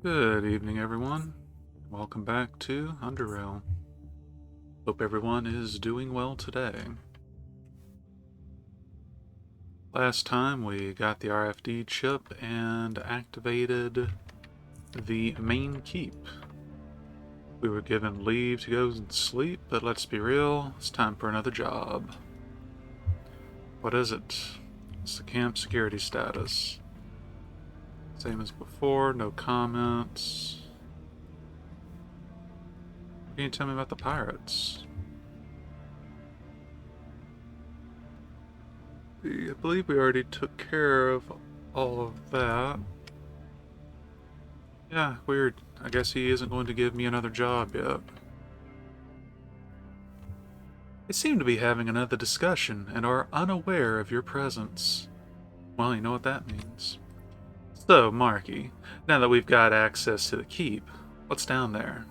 Good evening, everyone. Welcome back to Underrail. Hope everyone is doing well today. Last time we got the RFD chip and activated the main keep. We were given leave to go and sleep, but let's be real, it's time for another job. What is it? It's the camp security status. Same as before, no comments. What can you tell me about the pirates? I believe we already took care of all of that. Yeah, weird. I guess he isn't going to give me another job yet. They seem to be having another discussion and are unaware of your presence. Well, you know what that means. So, Marky, now that we've got access to the keep, what's down there?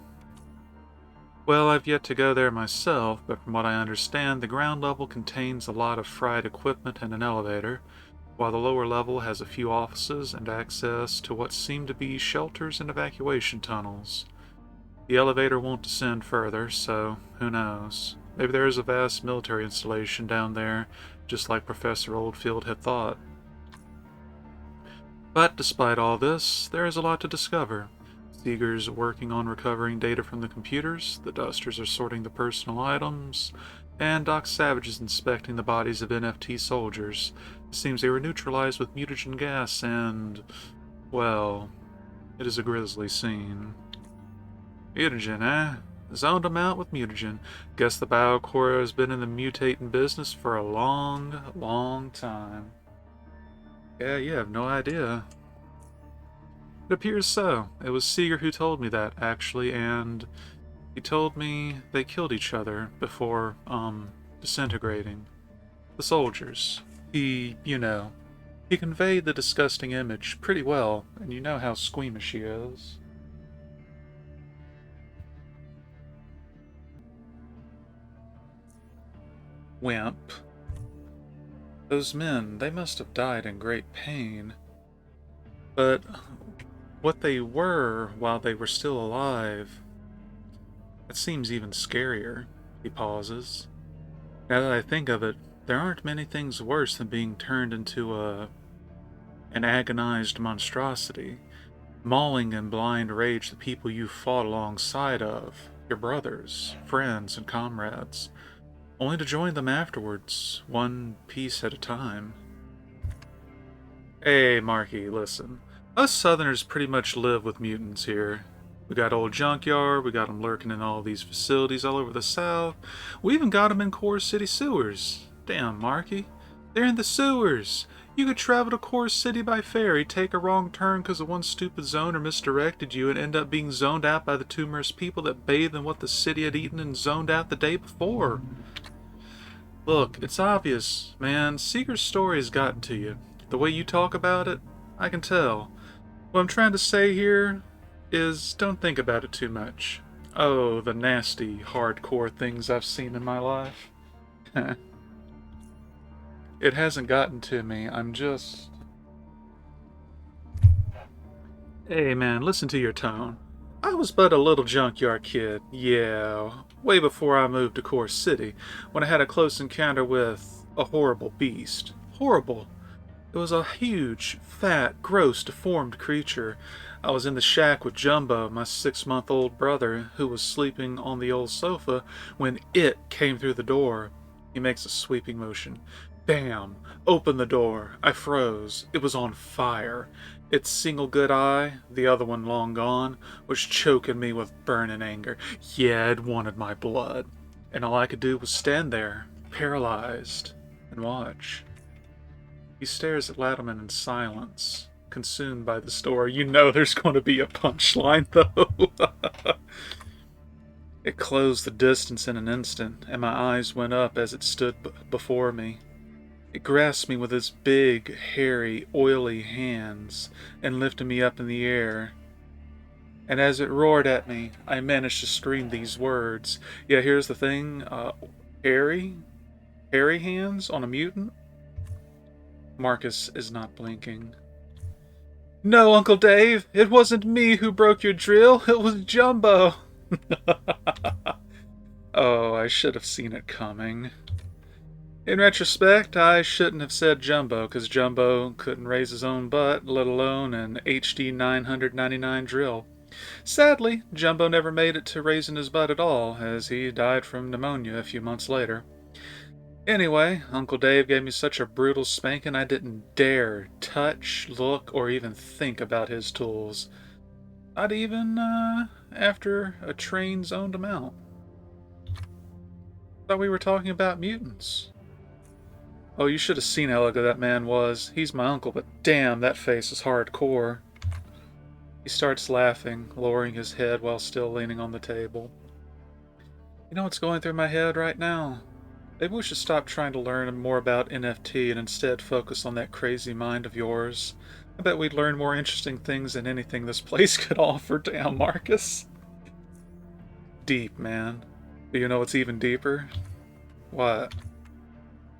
Well, I've yet to go there myself, but from what I understand, the ground level contains a lot of fried equipment and an elevator, while the lower level has a few offices and access to what seem to be shelters and evacuation tunnels. The elevator won't descend further, so who knows? Maybe there is a vast military installation down there, just like Professor Oldfield had thought. But despite all this, there is a lot to discover. Seeger's working on recovering data from the computers, the Dusters are sorting the personal items, and Doc Savage is inspecting the bodies of NFT soldiers. It seems they were neutralized with mutagen gas and, well, it is a grisly scene. Mutagen, eh? Zoned them out with mutagen. Guess the Biocore has been in the mutating business for a long, long time. Yeah, you have no idea. It appears so. It was Seeger who told me that, actually, and he told me they killed each other before, disintegrating. The soldiers. He conveyed the disgusting image pretty well, and you know how squeamish he is. Wimp. Those men, they must have died in great pain. But what they were while they were still alive, that seems even scarier. He pauses. Now that I think of it, there aren't many things worse than being turned into an agonized monstrosity, mauling in blind rage the people you fought alongside of, your brothers, friends, and comrades, only to join them afterwards, one piece at a time. Hey, Marky, listen. Us Southerners pretty much live with mutants here. We got old Junkyard, we got 'em lurking in all these facilities all over the South. We even got 'em in Core City sewers. Damn, Marky. They're in the sewers. You could travel to Core City by ferry, take a wrong turn because of one stupid zoner misdirected you, and end up being zoned out by the tumorous people that bathed in what the city had eaten and zoned out the day before. Look, it's obvious, man. Seeger's story has gotten to you. The way you talk about it, I can tell. What I'm trying to say here is don't think about it too much. Oh, the nasty, hardcore things I've seen in my life. It hasn't gotten to me. I'm just... Hey man, listen to your tone. I was but a little junkyard kid, yeah, way before I moved to Core City, when I had a close encounter with a horrible beast. Horrible. It was a huge, fat, gross, deformed creature. I was in the shack with Jumbo, my 6-month-old brother, who was sleeping on the old sofa, when it came through the door. He makes a sweeping motion. Bam! Open the door. I froze. It was on fire. Its single good eye, the other one long gone, was choking me with burning anger. Yeah, it wanted my blood. And all I could do was stand there, paralyzed, and watch. He stares at Latimer in silence, consumed by the story. You know there's going to be a punchline, though. It closed the distance in an instant, and my eyes went up as it stood before me. It grasped me with its big, hairy, oily hands and lifted me up in the air. And as it roared at me, I managed to scream these words. Yeah, here's the thing. Hairy? Hairy hands on a mutant? Marcus is not blinking. No, Uncle Dave, it wasn't me who broke your drill. It was Jumbo. Oh, I should have seen it coming. In retrospect, I shouldn't have said Jumbo, because Jumbo couldn't raise his own butt, let alone an HD 999 drill. Sadly, Jumbo never made it to raising his butt at all, as he died from pneumonia a few months later. Anyway, Uncle Dave gave me such a brutal spanking I didn't dare touch, look, or even think about his tools. Not even, after a train zoned him out. Thought we were talking about mutants. Oh, you should have seen how ugly that man was. He's my uncle, but damn, that face is hardcore. He starts laughing, lowering his head while still leaning on the table. You know what's going through my head right now? Maybe we should stop trying to learn more about NFT and instead focus on that crazy mind of yours. I bet we'd learn more interesting things than anything this place could offer. Damn, Marcus. Deep, man. Do you know what's even deeper? What?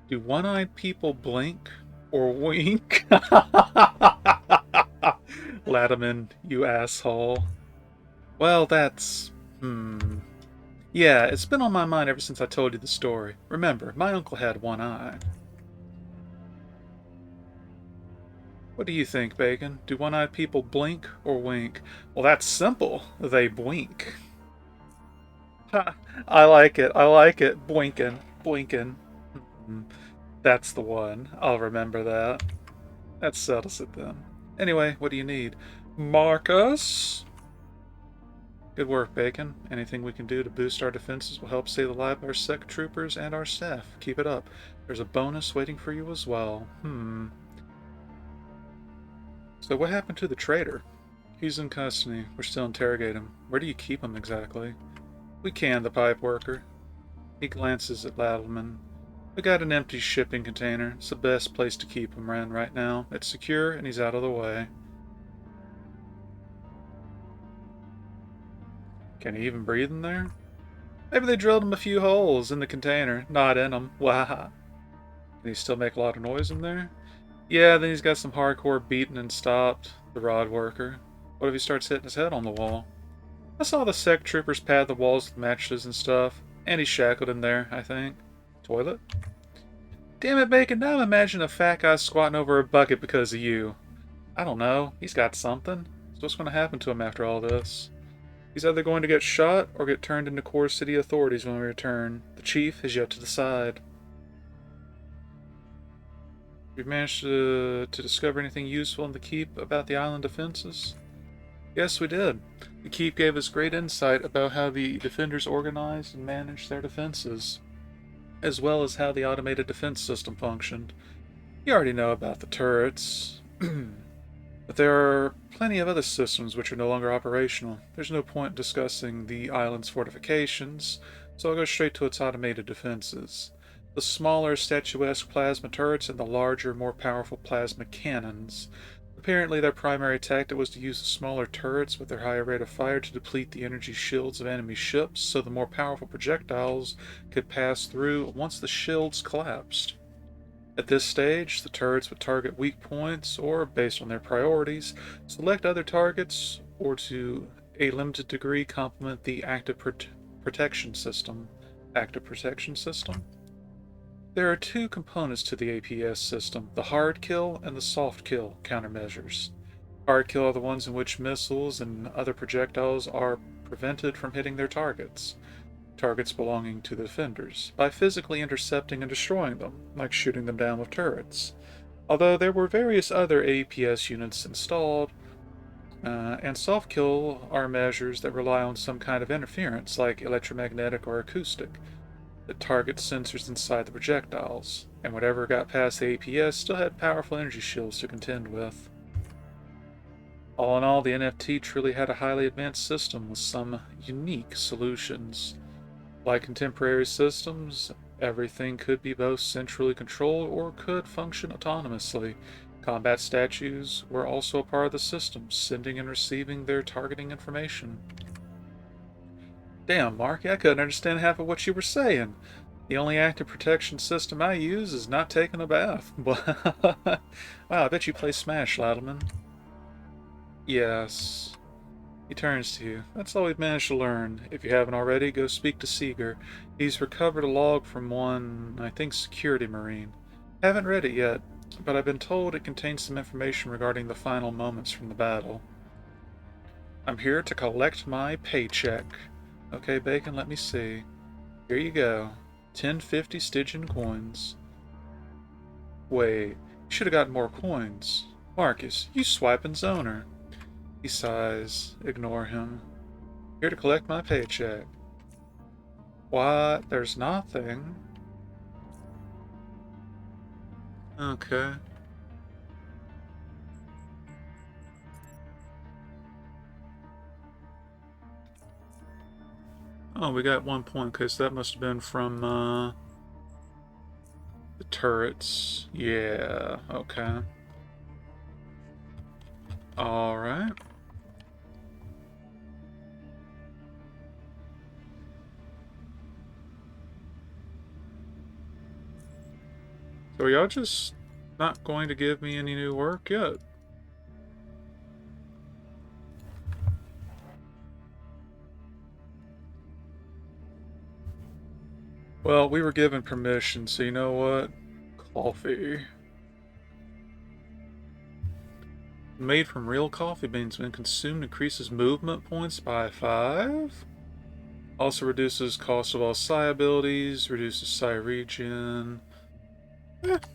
Do one-eyed people blink or wink? Latimer, you asshole. Well, that's... Yeah, it's been on my mind ever since I told you the story. Remember, my uncle had one eye. What do you think, Bacon? Do one-eyed people blink or wink? Well, that's simple. They blink. Ha! I like it. I like it. Blinking. Blinking. That's the one. I'll remember that. That settles it then. Anyway, what do you need? Marcus? Good work, Bacon. Anything we can do to boost our defenses will help save the lives of our sect troopers and our staff. Keep it up. There's a bonus waiting for you as well. So what happened to the traitor? He's in custody. We're still interrogating him. Where do you keep him exactly? We can, the pipe worker. He glances at Latimer. We got an empty shipping container. It's the best place to keep him around right now. It's secure and he's out of the way. Can he even breathe in there? Maybe they drilled him a few holes in the container, not in him. Wah! Can he still make a lot of noise in there? Yeah, then he's got some hardcore beaten and stopped. The rod worker. What if he starts hitting his head on the wall? I saw the sect troopers pad the walls with matches and stuff. And he's shackled in there, I think. Toilet? Damn it, Bacon, now imagine a fat guy squatting over a bucket because of you. I don't know. He's got something. So what's going to happen to him after all this? He's either going to get shot or get turned into Core City authorities when we return. The chief has yet to decide. We've managed to discover anything useful in the keep about the island defenses? Yes, we did. The keep gave us great insight about how the defenders organized and managed their defenses, as well as how the automated defense system functioned. You already know about the turrets. But there are plenty of other systems which are no longer operational. There's no point discussing the island's fortifications, so I'll go straight to its automated defenses. The smaller, statuesque plasma turrets and the larger, more powerful plasma cannons. Apparently their primary tactic was to use the smaller turrets with their higher rate of fire to deplete the energy shields of enemy ships, so the more powerful projectiles could pass through once the shields collapsed. At this stage, the turrets would target weak points, or, based on their priorities, select other targets, or to a limited degree complement the active protection system. Active protection system? There are two components to the APS system, the hard kill and the soft kill countermeasures. Hard kill are the ones in which missiles and other projectiles are prevented from hitting their targets belonging to the defenders, by physically intercepting and destroying them, like shooting them down with turrets. Although there were various other APS units installed, and soft kill are measures that rely on some kind of interference, like electromagnetic or acoustic, that target sensors inside the projectiles, and whatever got past the APS still had powerful energy shields to contend with. All in all, the NFT truly had a highly advanced system with some unique solutions. Like contemporary systems, everything could be both centrally controlled or could function autonomously. Combat statues were also a part of the system, sending and receiving their targeting information. Damn, Marky, I couldn't understand half of what you were saying. The only active protection system I use is not taking a bath. Wow, I bet you play Smash, Latimer. Yes. He turns to you. That's all we've managed to learn. If you haven't already, go speak to Seeger. He's recovered a log from one, I think, security marine. Haven't read it yet, but I've been told it contains some information regarding the final moments from the battle. I'm here to collect my paycheck. Okay, Bacon, let me see. Here you go. 1050 Stygian coins. Wait, you should have gotten more coins. Marcus, you swiping zoner. He sighs. Ignore him. Here to collect my paycheck. What? There's nothing. Okay. Oh, we got 1 point, because that must have been from, the turrets. Yeah, okay. Alright. So are y'all just not going to give me any new work yet? Well, we were given permission, so you know what? Coffee. Made from real coffee beans when consumed increases movement points by 5. Also reduces cost of all psi abilities, reduces psi regen.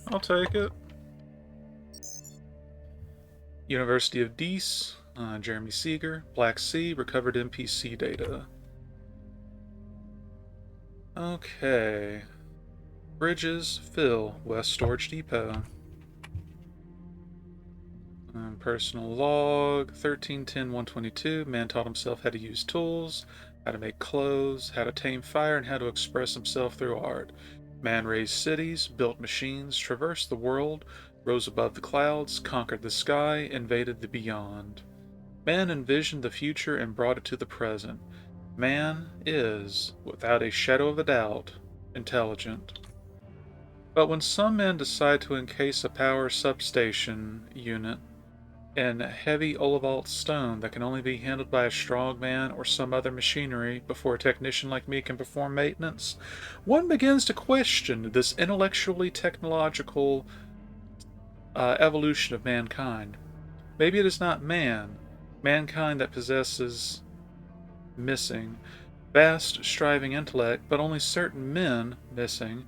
I'll take it. University of Dees, Jeremy Seeger, Black Sea, recovered NPC data. Okay. Bridges, Phil, West Storage Depot. Personal log, 1310-122. Man taught himself how to use tools, how to make clothes, how to tame fire, and how to express himself through art. Man raised cities, built machines, traversed the world, rose above the clouds, conquered the sky, invaded the beyond. Man envisioned the future and brought it to the present. Man is, without a shadow of a doubt, intelligent. But when some men decide to encase a power substation unit in heavy olivalt stone that can only be handled by a strong man or some other machinery before a technician like me can perform maintenance, one begins to question this intellectually technological evolution of mankind. Maybe it is not mankind that possesses missing vast striving intellect, but only certain men missing.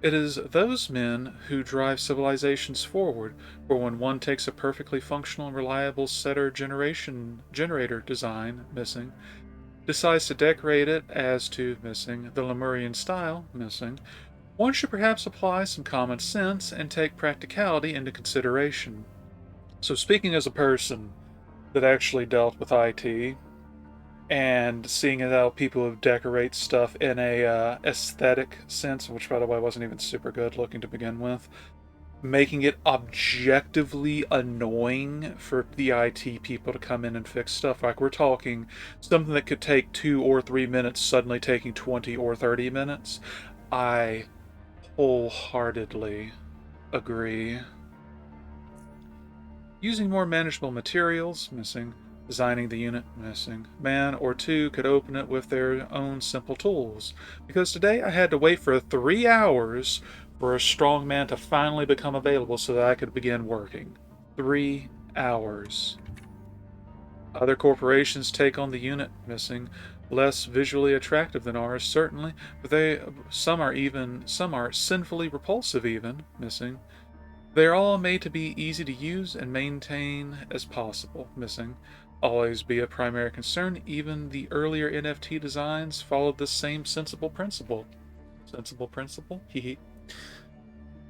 It is those men who drive civilizations forward, for when one takes a perfectly functional and reliable setter generator design missing, decides to decorate it as to missing the Lemurian style missing, one should perhaps apply some common sense and take practicality into consideration. So speaking as a person that actually dealt with IT, and seeing how people decorate stuff in a aesthetic sense, which by the way wasn't even super good looking to begin with, making it objectively annoying for the IT people to come in and fix stuff. Like we're talking something that could take 2 or 3 minutes suddenly taking 20 or 30 minutes. I wholeheartedly agree. Using more manageable materials, missing. Designing the unit, missing. Man or two could open it with their own simple tools. Because today I had to wait for 3 hours for a strong man to finally become available so that I could begin working. 3 hours. Other corporations take on the unit, missing. Less visually attractive than ours, certainly, but some are sinfully repulsive even, missing. They're all made to be easy to use and maintain as possible, missing. Always be a primary concern. Even the earlier NFT designs followed this same sensible principle. Sensible principle? Hehe.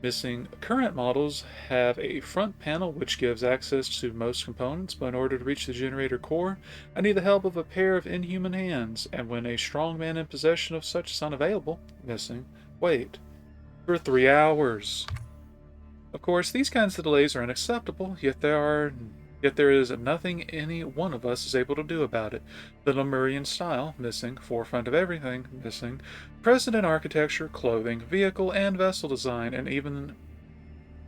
Missing. Current models have a front panel which gives access to most components, but in order to reach the generator core, I need the help of a pair of inhuman hands, and when a strong man in possession of such is unavailable, missing. Wait. For 3 hours. Of course, these kinds of delays are unacceptable, yet there is nothing any one of us is able to do about it. The Lemurian style, missing, forefront of everything, missing, present in architecture, clothing, vehicle, and vessel design, and even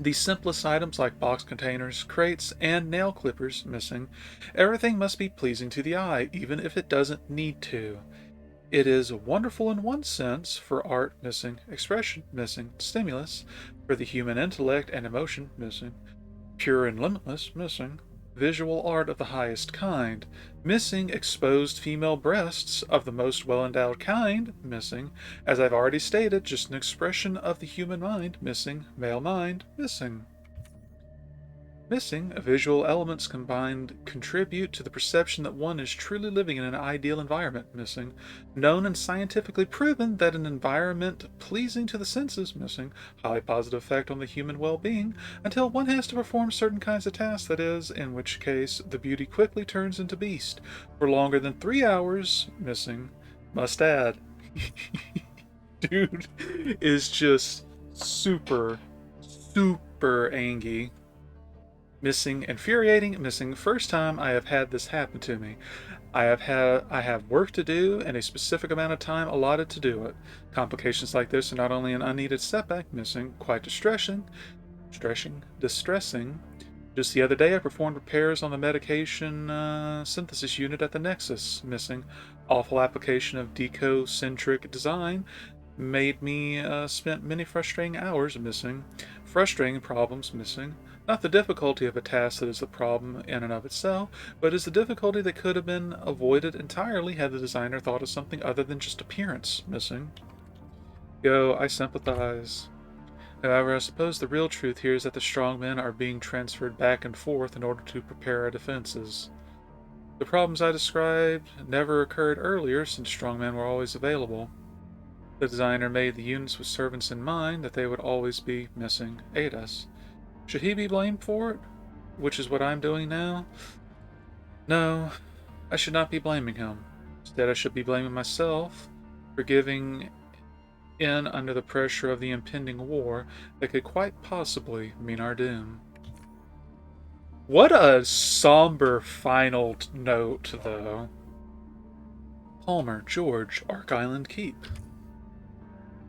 The simplest items like box containers, crates, and nail clippers missing. Everything must be pleasing to the eye, even if it doesn't need to. It is wonderful in one sense, for art missing, expression missing, stimulus, for the human intellect and emotion missing, pure and limitless missing, visual art of the highest kind, missing exposed female breasts of the most well endowed kind missing, as I've already stated, just an expression of the human mind missing, male mind missing. Missing, visual elements combined contribute to the perception that one is truly living in an ideal environment. Missing, known and scientifically proven that an environment pleasing to the senses. Missing, highly positive effect on the human well-being until one has to perform certain kinds of tasks, that is, in which case the beauty quickly turns into beast. For longer than 3 hours. Missing, must add. Dude is just super, super angry. Missing, infuriating, missing. First time I have had this happen to me. I have work to do and a specific amount of time allotted to do it. Complications like this are not only an unneeded setback, missing, quite distressing. Just the other day, I performed repairs on the medication synthesis unit at the Nexus. Missing, awful application of deco-centric design made me spent many frustrating hours. Missing, frustrating problems. Missing. Not the difficulty of a task that is the problem in and of itself, but is the difficulty that could have been avoided entirely had the designer thought of something other than just appearance. Missing. Yo, I sympathize. However, I suppose the real truth here is that the strongmen are being transferred back and forth in order to prepare our defenses. The problems I described never occurred earlier, since strongmen were always available. The designer made the units with servants in mind, that they would always be missing. Aid us. Should he be blamed for it? Which is what I'm doing now? No, I should not be blaming him. Instead, I should be blaming myself for giving in under the pressure of the impending war that could quite possibly mean our doom. What a somber final note, though. Palmer, George, Ark Island Keep.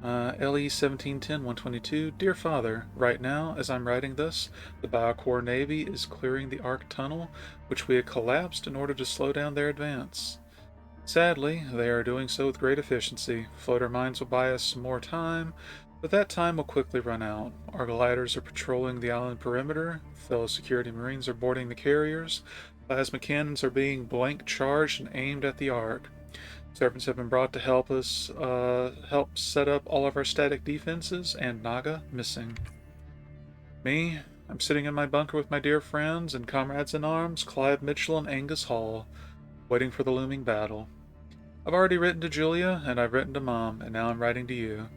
LE 1710-122. Dear Father, right now, as I'm writing this, the Biocore Navy is clearing the Ark Tunnel, which we had collapsed in order to slow down their advance. Sadly, they are doing so with great efficiency. Floater mines will buy us some more time, but that time will quickly run out. Our gliders are patrolling the island perimeter, fellow security marines are boarding the carriers, plasma cannons are being blank charged and aimed at the Ark. Servants have been brought to help us help set up all of our static defenses, and Naga missing. Me, I'm sitting in my bunker with my dear friends and comrades in arms, Clive Mitchell and Angus Hall, waiting for the looming battle. I've already written to Julia, and I've written to Mom, and now I'm writing to you.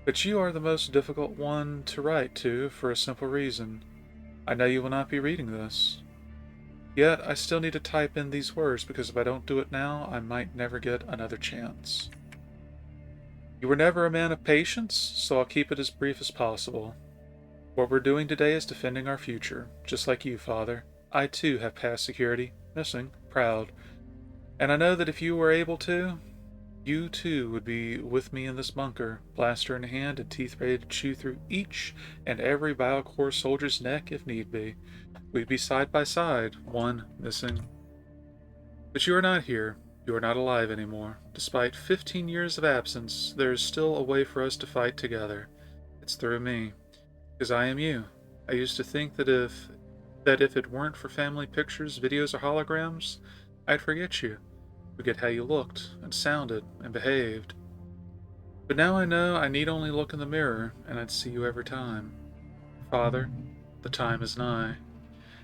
But you are the most difficult one to write to for a simple reason. I know you will not be reading this. Yet, I still need to type in these words, because if I don't do it now, I might never get another chance. You were never a man of patience, so I'll keep it as brief as possible. What we're doing today is defending our future, just like you, Father. I too have passed security, missing, proud. And I know that if you were able to, you too would be with me in this bunker, blaster in hand and teeth ready to chew through each and every Biocore soldier's neck if need be. We'd be side by side, one missing. But you are not here. You are not alive anymore. Despite 15 years of absence, there is still a way for us to fight together. It's through me. Because I am you. I used to think that if it weren't for family pictures, videos, or holograms, I'd forget you. Forget how you looked, and sounded, and behaved. But now I know I need only look in the mirror, and I'd see you every time. Father, the time is nigh.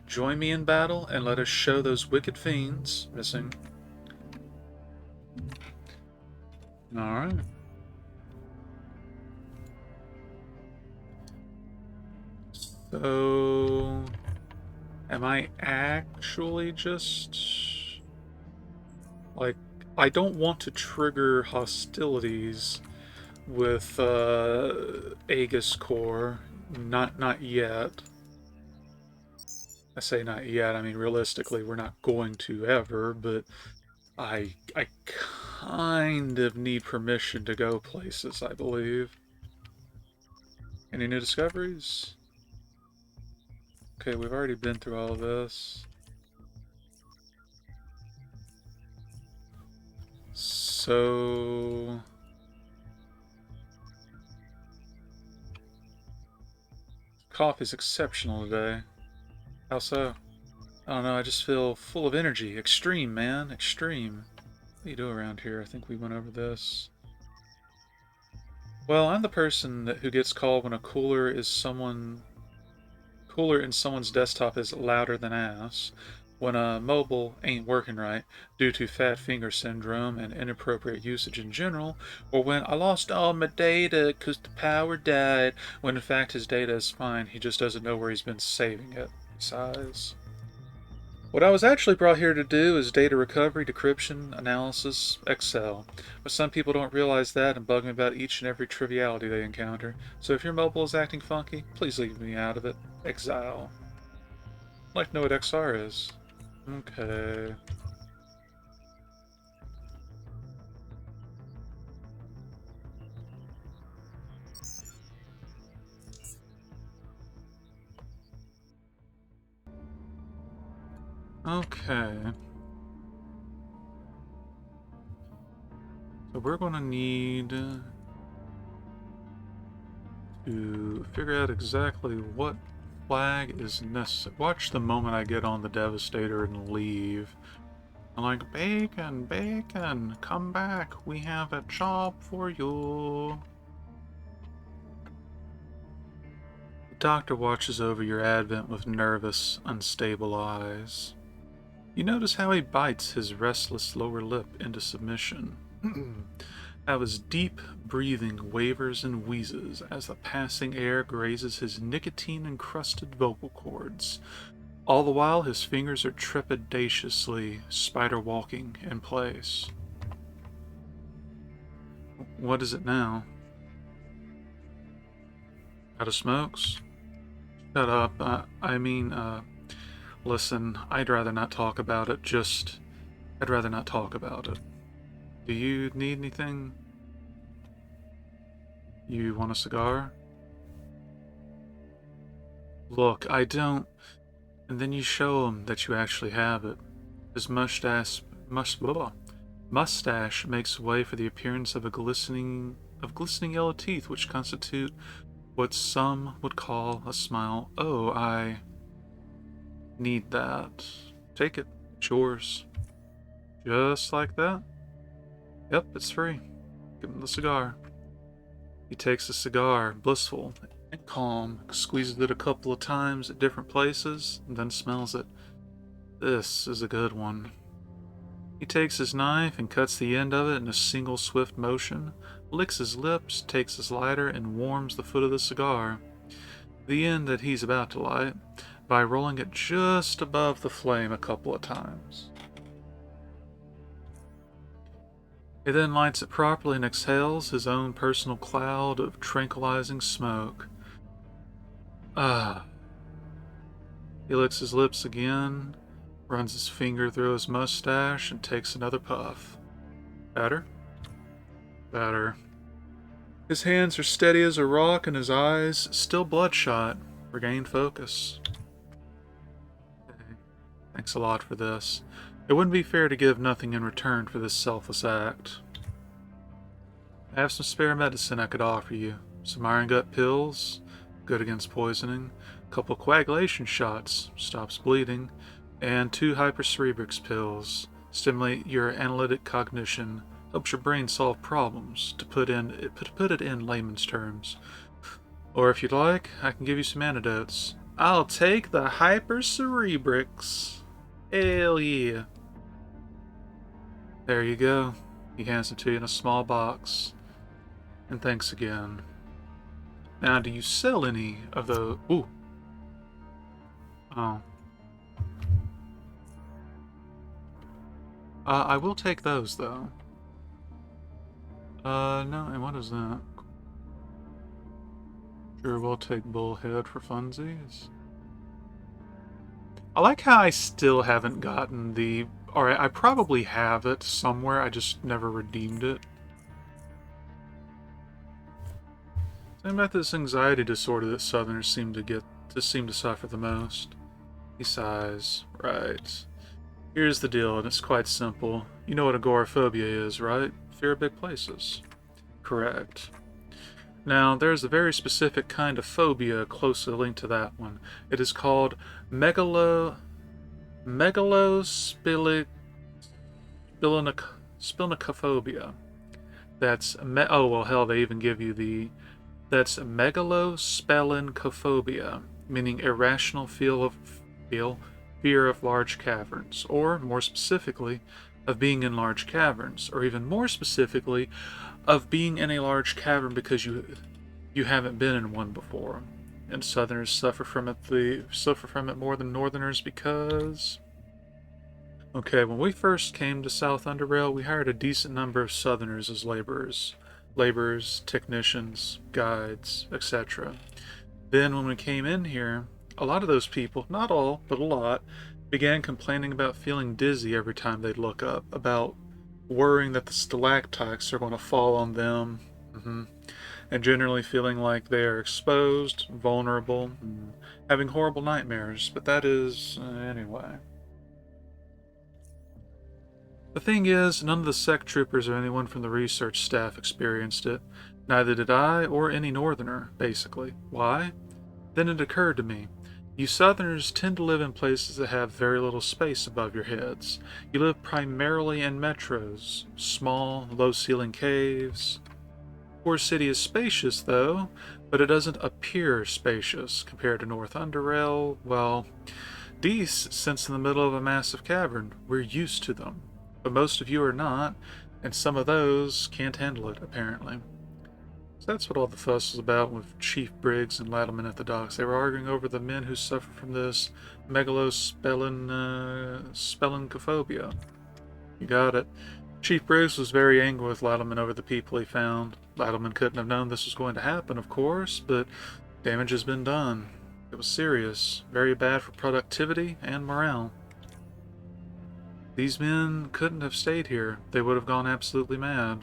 Join me in battle, and let us show those wicked fiends missing. Alright. So, am I actually just... like, I don't want to trigger hostilities with Aegis Corps. Not yet. I say not yet, I mean realistically we're not going to ever, but I kind of need permission to go places, I believe. Any new discoveries? Okay, we've already been through all of this. So... coffee's exceptional today. How so? I don't know, I just feel full of energy. Extreme, man. Extreme. What do you do around here? I think we went over this. Well, I'm the person who gets called when a cooler in someone's desktop is louder than ass, when a mobile ain't working right due to fat finger syndrome and inappropriate usage in general, or when I lost all my data 'cause the power died, when in fact his data is fine, he just doesn't know where he's been saving it. He sighs. What I was actually brought here to do is data recovery, decryption, analysis, Excel. But some people don't realize that and bug me about each and every triviality they encounter. So if your mobile is acting funky, please leave me out of it. Exile. I'd like to know what XR is. Okay. Okay. So we're going to need to figure out exactly what flag is necessary. Watch the moment I get on the Devastator and leave. I'm like, Bacon, Bacon, come back. We have a job for you. The doctor watches over your advent with nervous, unstable eyes. You notice how he bites his restless lower lip into submission. How his deep breathing wavers and wheezes as the passing air grazes his nicotine-encrusted vocal cords. All the while, his fingers are trepidatiously spider-walking in place. What is it now? Out of smokes? Shut up. Listen, I'd rather not talk about it. I'd rather not talk about it. Do you need anything? You want a cigar? Look, I don't. And then you show him that you actually have it. His mustache makes way for the appearance of glistening yellow teeth, which constitute what some would call a smile. Oh, I need that. Take it. It's yours. Just like that? Yep, it's free. Give him the cigar. He takes the cigar, blissful and calm, squeezes it a couple of times at different places, and then smells it. This is a good one. He takes his knife and cuts the end of it in a single swift motion, licks his lips, takes his lighter, and warms the foot of the cigar, the end that he's about to light, by rolling it just above the flame a couple of times. He then lights it properly and exhales his own personal cloud of tranquilizing smoke. Ah. He licks his lips again, runs his finger through his mustache, and takes another puff. Better? Better. His hands are steady as a rock and his eyes, still bloodshot, regain focus. Okay. Thanks a lot for this. It wouldn't be fair to give nothing in return for this selfless act. I have some spare medicine I could offer you. Some iron gut pills, good against poisoning, a couple coagulation shots, stops bleeding, and 2 hypercerebrix pills, stimulate your analytic cognition, helps your brain solve problems, to put it in layman's terms. Or if you'd like, I can give you some antidotes. I'll take the hypercerebrix. Hell yeah. There you go. He hands it to you in a small box. And thanks again. Now, do you sell any of the... Ooh. Oh. I will take those, though. No, and what is that? Sure, we'll take bullhead for funsies. I like how I still haven't gotten the... Alright, I probably have it somewhere, I just never redeemed it. Something about this anxiety disorder that Southerners seem to get to seem to suffer the most. He sighs. Right. Here's the deal, and it's quite simple. You know what agoraphobia is, right? Fear of big places. Correct. Now, there's a very specific kind of phobia closely linked to that one. It is called megalospilinocophobia. Oh, well, hell, they even give you that's megalospellincophobia, meaning irrational fear of large caverns, or more specifically, of being in large caverns, or even more specifically, of being in a large cavern because you haven't been in one before. And Southerners suffer from it more than Northerners because... Okay, when we first came to South Underrail, we hired a decent number of Southerners as laborers, technicians, guides, etc. Then when we came in here, a lot of those people, not all, but a lot, began complaining about feeling dizzy every time they'd look up, about worrying that the stalactites are going to fall on them, and generally feeling like they are exposed, vulnerable, and having horrible nightmares. But that is, anyway. The thing is, none of the sec troopers or anyone from the research staff experienced it. Neither did I or any northerner, basically. Why? Then it occurred to me. You southerners tend to live in places that have very little space above your heads. You live primarily in metros, small, low-ceiling caves. Core City is spacious, though, but it doesn't appear spacious compared to North Underrail. Well, these sits in the middle of a massive cavern. We're used to them. But most of you are not, and some of those can't handle it, apparently. So that's what all the fuss was about with Chief Briggs and Lattleman at the docks. They were arguing over the men who suffer from this megalospellincophobia. You got it. Chief Briggs was very angry with Lattleman over the people he found. Lattleman couldn't have known this was going to happen, of course, but damage has been done. It was serious, very bad for productivity and morale. These men couldn't have stayed here. They would have gone absolutely mad.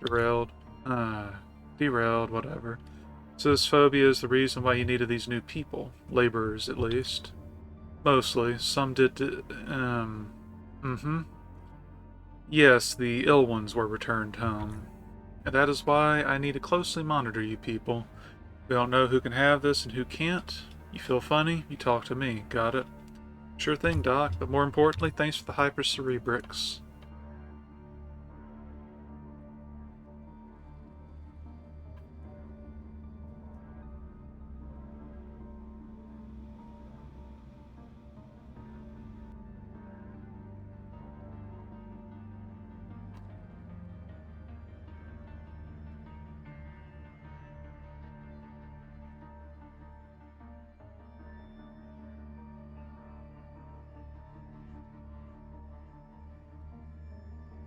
Derailed, whatever. So this phobia is the reason why you needed these new people. Laborers, at least. Mostly. Some did... Yes, the ill ones were returned home. And that is why I need to closely monitor you people. We don't know who can have this and who can't. You feel funny? You talk to me. Got it? Sure thing, Doc. But more importantly, thanks for the hypercerebrix.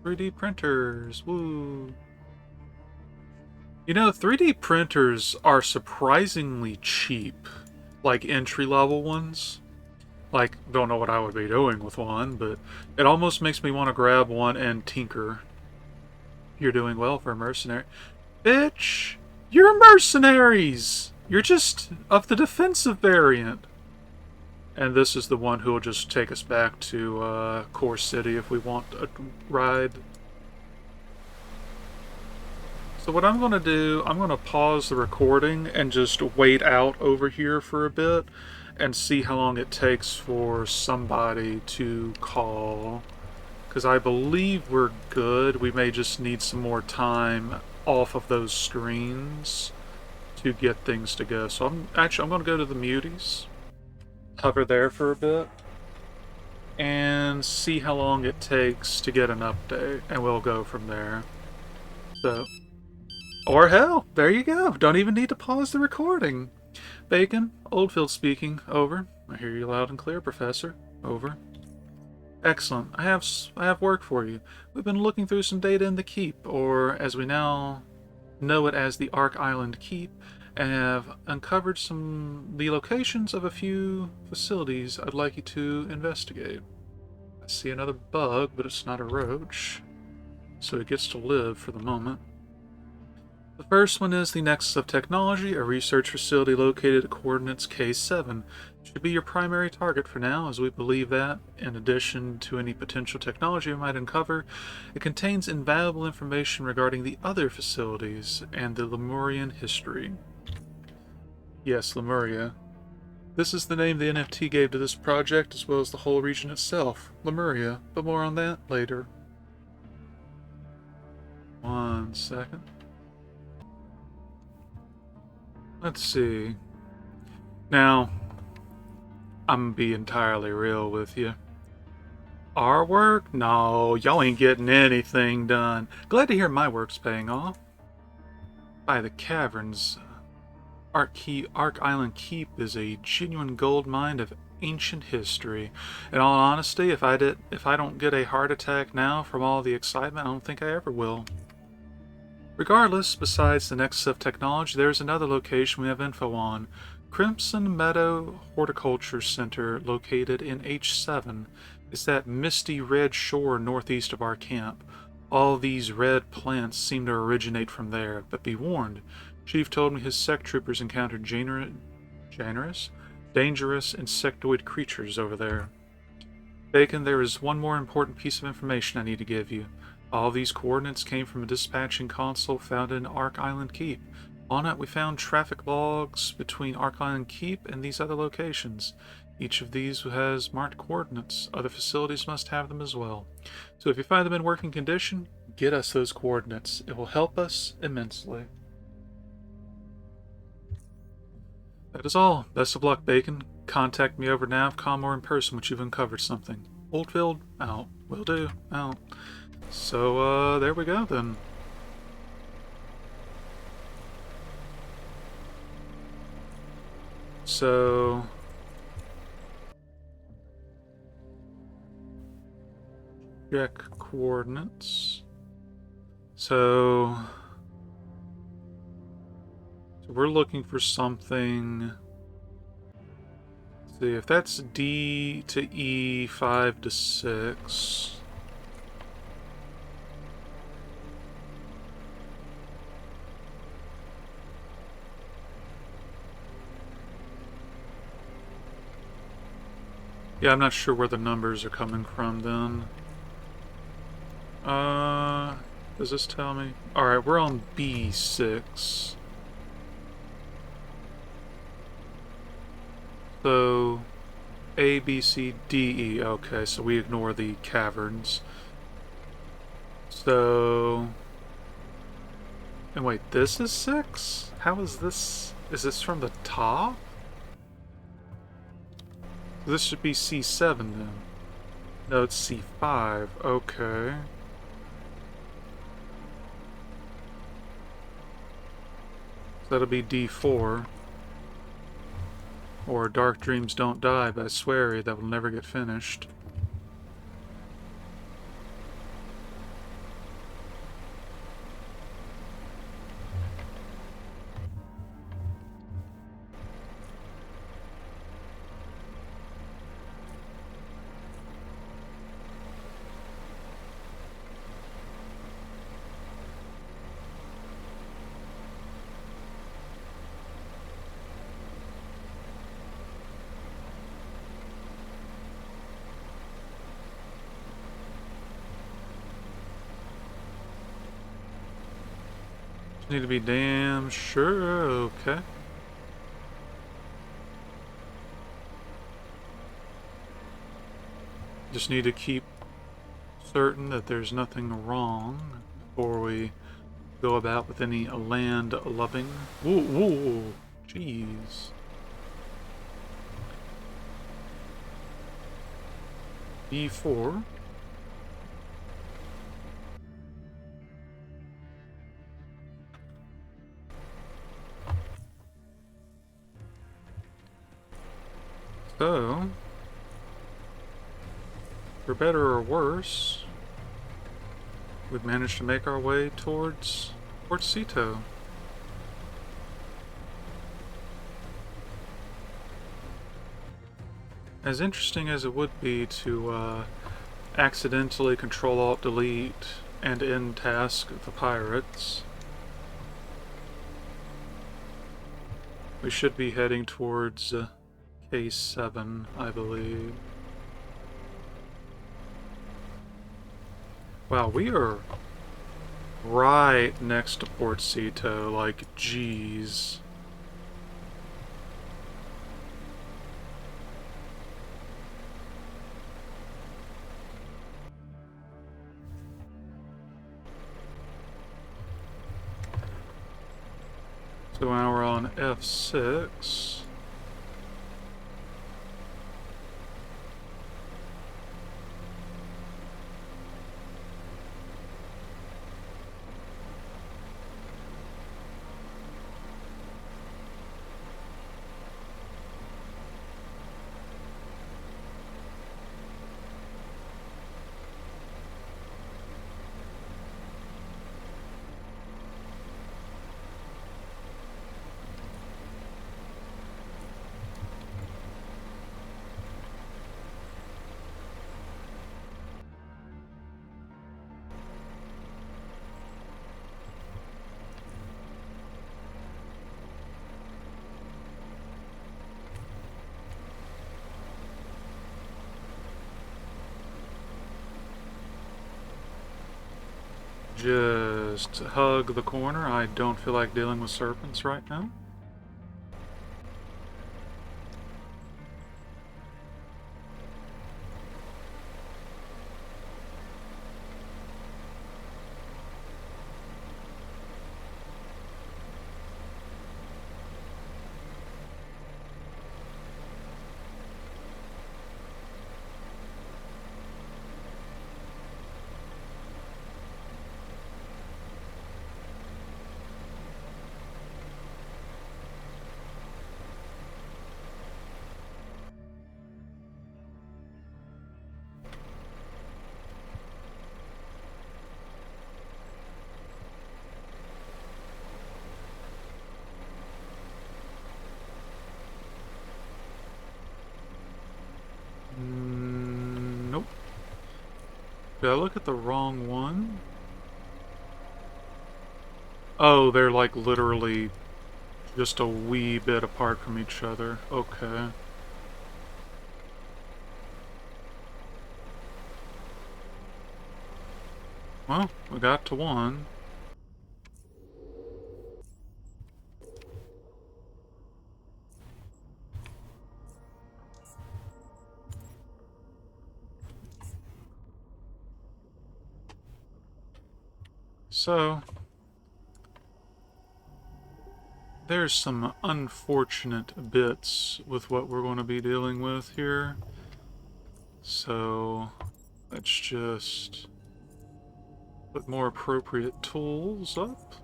"3D printers, woo." You know, 3D printers are surprisingly cheap. Like entry-level ones. Like, don't know what I would be doing with one, but it almost makes me want to grab one and tinker. You're doing well for a mercenary. Bitch! You're mercenaries! You're just of the defensive variant. And this is the one who will just take us back to Core City if we want a ride. So what I'm going to do, I'm going to pause the recording and just wait out over here for a bit and see how long it takes for somebody to call. Because I believe we're good. We may just need some more time off of those screens to get things to go. So I'm going to go to the muties. Hover there for a bit and see how long it takes to get an update, and we'll go from there. So, or hell, there you go. Don't even need to pause the recording. Bacon, Oldfield speaking. Over. I hear you loud and clear, Professor. Over. Excellent. I have work for you. We've been looking through some data in the Keep, or as we now know it as the Ark Island Keep, and have uncovered the locations of a few facilities I'd like you to investigate. I see another bug, but it's not a roach, so it gets to live for the moment. The first one is the Nexus of Technology, a research facility located at coordinates K7. Should be your primary target for now, as we believe that, in addition to any potential technology we might uncover, it contains invaluable information regarding the other facilities and the Lemurian history. Yes, Lemuria. This is the name the NFT gave to this project, as well as the whole region itself, Lemuria, but more on that later. 1 second. Let's see. Now, I'm gonna be entirely real with you. Our work? No, y'all ain't getting anything done. Glad to hear my work's paying off. By the caverns, Ark Island Keep is a genuine gold mine of ancient history. In all honesty, if I don't get a heart attack now from all the excitement, I don't think I ever will. Regardless, besides the Nexus of Technology, there's another location we have info on. Crimson Meadow Horticulture Center, located in H7. It's that misty red shore northeast of our camp. All these red plants seem to originate from there, but be warned. Chief told me his sect troopers encountered dangerous insectoid creatures over there. Bacon, there is one more important piece of information I need to give you. All these coordinates came from a dispatching console found in Ark Island Keep. On it, we found traffic logs between Ark Island Keep and these other locations. Each of these has marked coordinates. Other facilities must have them as well. So if you find them in working condition, get us those coordinates. It will help us immensely. That is all. Best of luck, Bacon. Contact me over Navcom or in person once you've uncovered something. Oldfield, out. Will do, out. So, there we go then. So... check coordinates. So we're looking for something. Let's see if that's D to E 5 to 6. Yeah, I'm not sure where the numbers are coming from then. Does this tell me? Alright, we're on B6. So, A, B, C, D, E. Okay, so we ignore the caverns. So... and wait, this is 6? How is this? Is this from the top? This should be C7 then. No, it's C5. Okay. So that'll be D4. Or Dark Dreams Don't Die by Swery, that will never get finished. Need to be damn sure. Okay. Just need to keep certain that there's nothing wrong before we go about with any land loving. Whoa, whoa, jeez. B4. So, for better or worse, we've managed to make our way towards Cito. As interesting as it would be to accidentally Control-Alt-Delete and end task the pirates, We should be heading towards K7, I believe. Wow, we are right next to Port Cito, like, geez. So now we're on F6. Just hug the corner. I don't feel like dealing with serpents right now. Nope. Did I look at the wrong one? Oh, they're like literally just a wee bit apart from each other. Okay. Well, we got to one. So, there's some unfortunate bits with what we're going to be dealing with here. So, let's just put more appropriate tools up.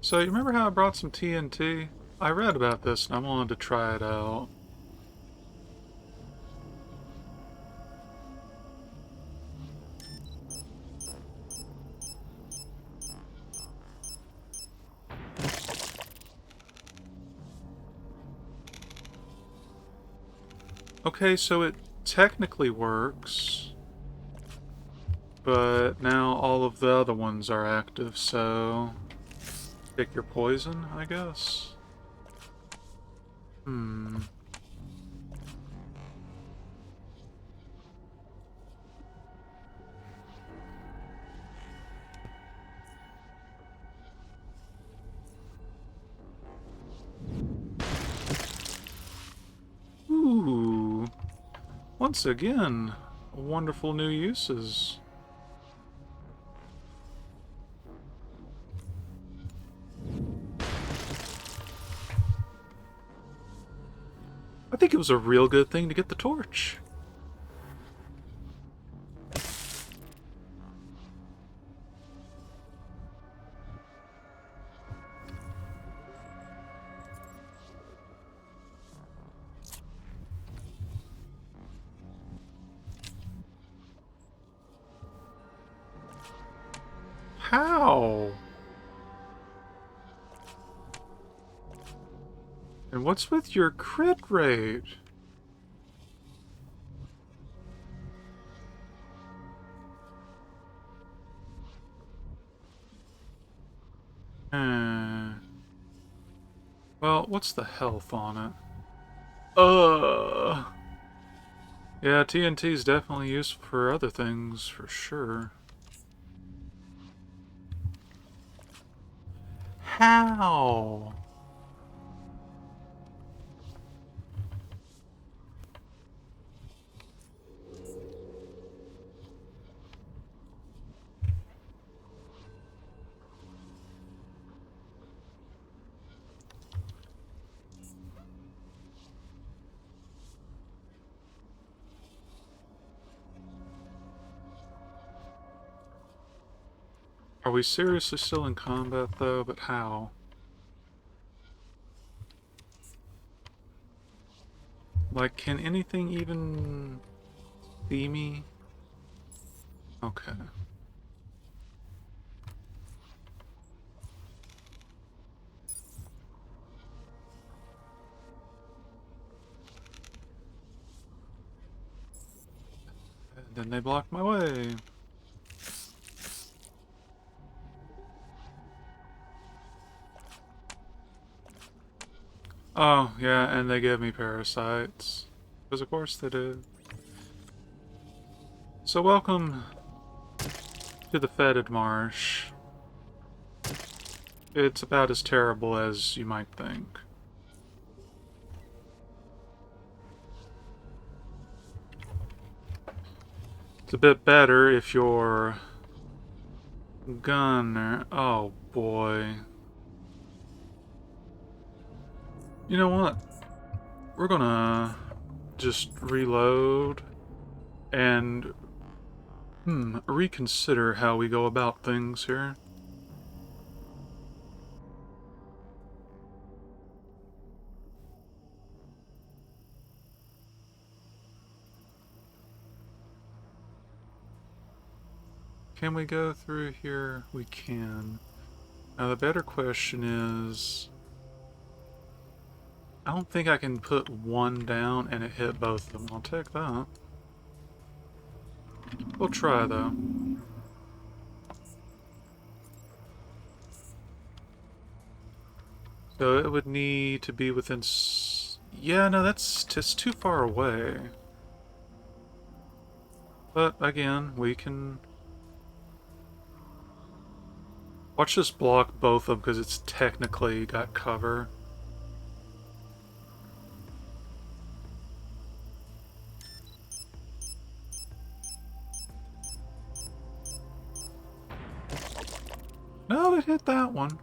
So, you remember how I brought some TNT? I read about this and I wanted to try it out. Okay, so it technically works, but now all of the other ones are active, so pick your poison, I guess. Ooh. Once again, wonderful new uses. I think it was a real good thing to get the torch. How? And man, what's with your crit rate? Well, what's the health on it? Yeah, TNT's definitely useful for other things, for sure. How? Are we seriously still in combat, though? But how? Like, can anything even see me? Okay. And then they blocked my way. Oh, yeah, and they gave me parasites. Because of course they did. So welcome to the fetid marsh. It's about as terrible as you might think. It's a bit better if you're gunner. Oh boy. You know what? We're gonna just reload and reconsider how we go about things here. Can we go through here? We can. Now the better question is, I don't think I can put one down and it hit both of them. I'll take that. We'll try though. So it would need to be within yeah, no, that's just too far away. But again, we can watch this block both of them because it's technically got cover. No, it hit that one.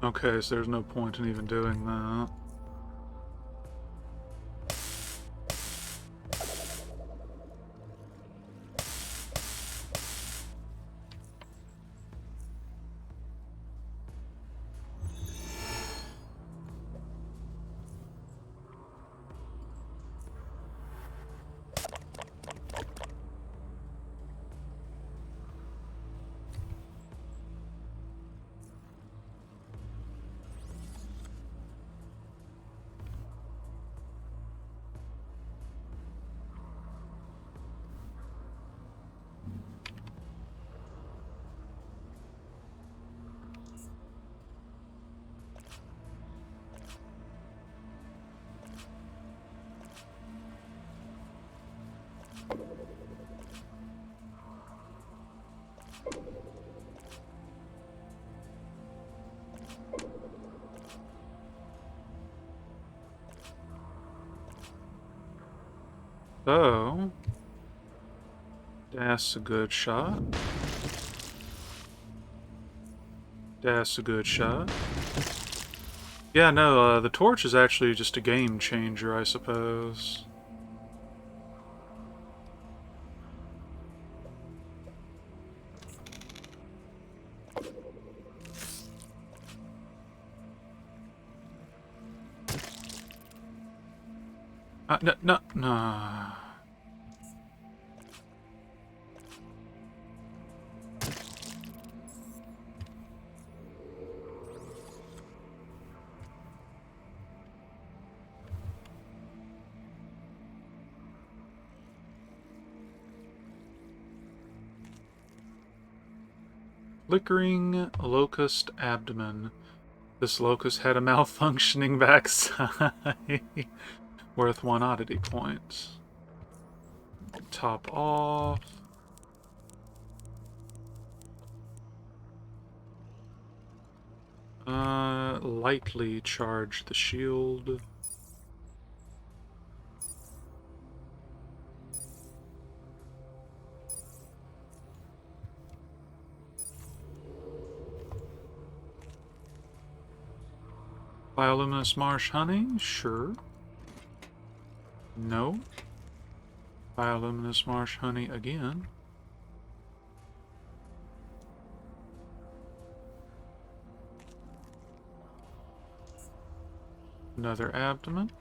Okay, so there's no point in even doing that. So, that's a good shot. That's a good shot. Yeah, no, the torch is actually just a game changer, I suppose. No, no, no. Flickering locust abdomen. This locust had a malfunctioning backside. Worth 1 oddity point. Top off. Lightly charge the shield. Bioluminescent marsh honey? Sure. No. Bioluminescent marsh honey again. Another abdomen.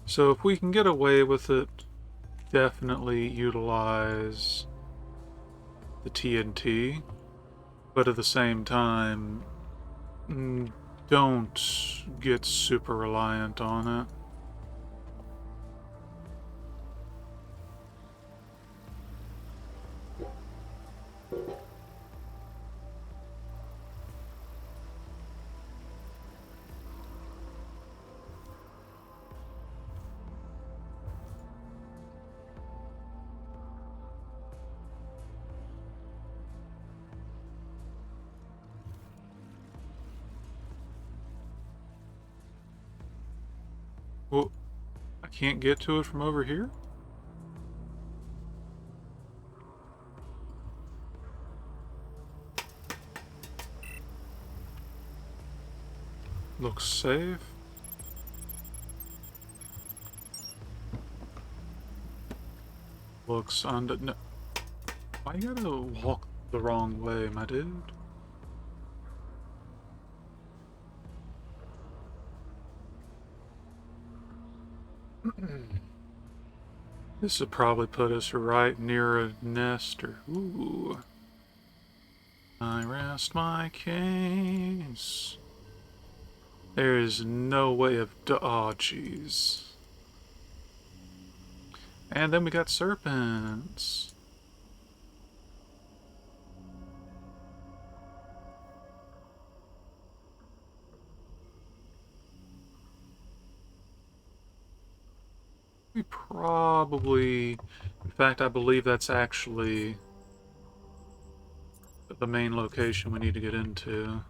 So if we can get away with it, definitely utilize the TNT, but at the same time, don't get super reliant on it. Well, I can't get to it from over here? Looks safe. Looks under... No. Why you gotta walk the wrong way, my dude? This would probably put us right near a nest or... Ooh. I rest my case. There is no way of... Oh, jeez. And then we got serpents. We probably... In fact, I believe that's actually the main location we need to get into.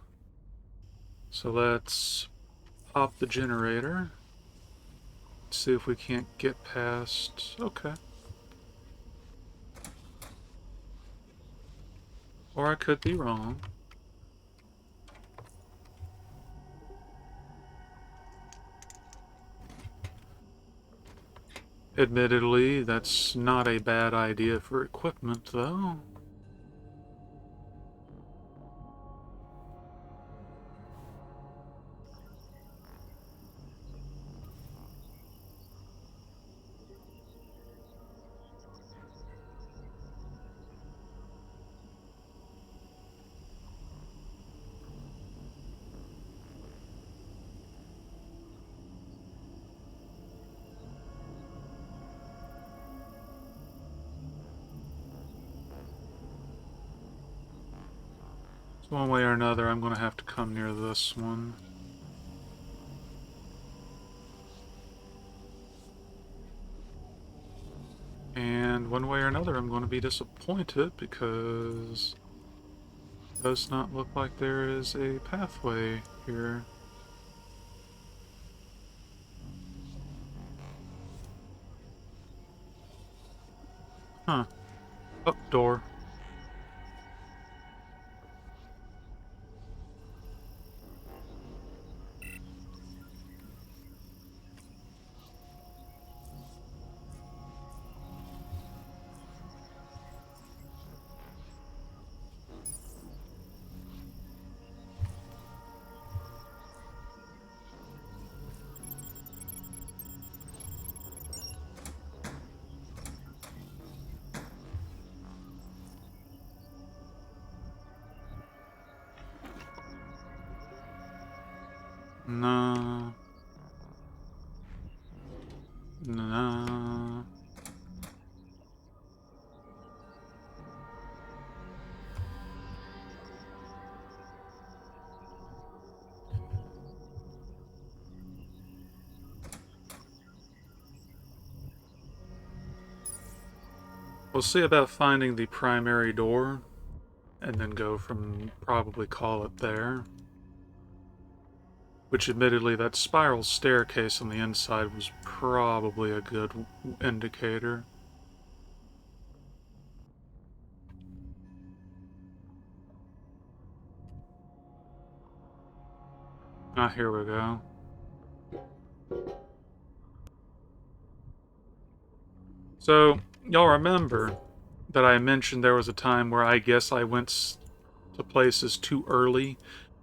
So let's pop the generator. See if we can't get past... Okay. Or I could be wrong. Admittedly, that's not a bad idea for equipment, though. So one way or another, I'm going to have to come near this one. And one way or another, I'm going to be disappointed because it does not look like there is a pathway here. Huh. Up door. No. No. We'll see about finding the primary door, and then go from probably call it there. Which admittedly, that spiral staircase on the inside was probably a good indicator. Ah, here we go. So, y'all remember that I mentioned there was a time where I guess I went to places too early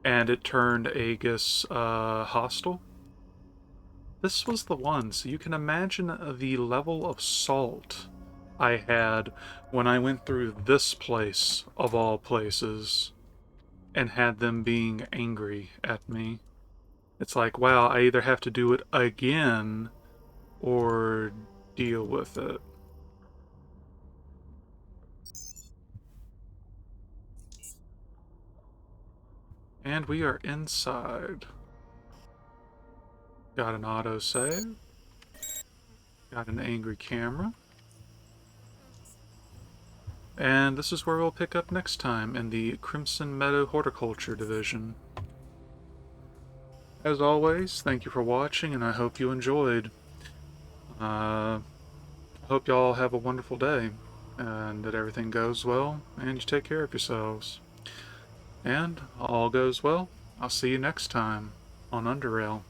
and it turned Aegis hostile? This was the one, so you can imagine the level of salt I had when I went through this place, of all places, and had them being angry at me. It's like, wow, I either have to do it again or deal with it. And we are inside. Got an autosave. Got an angry camera. And this is where we'll pick up next time in the Crimson Meadow Horticulture Division. As always, thank you for watching, and I hope you enjoyed. Hope y'all have a wonderful day, and that everything goes well, and you take care of yourselves. And all goes well. I'll see you next time on Underrail.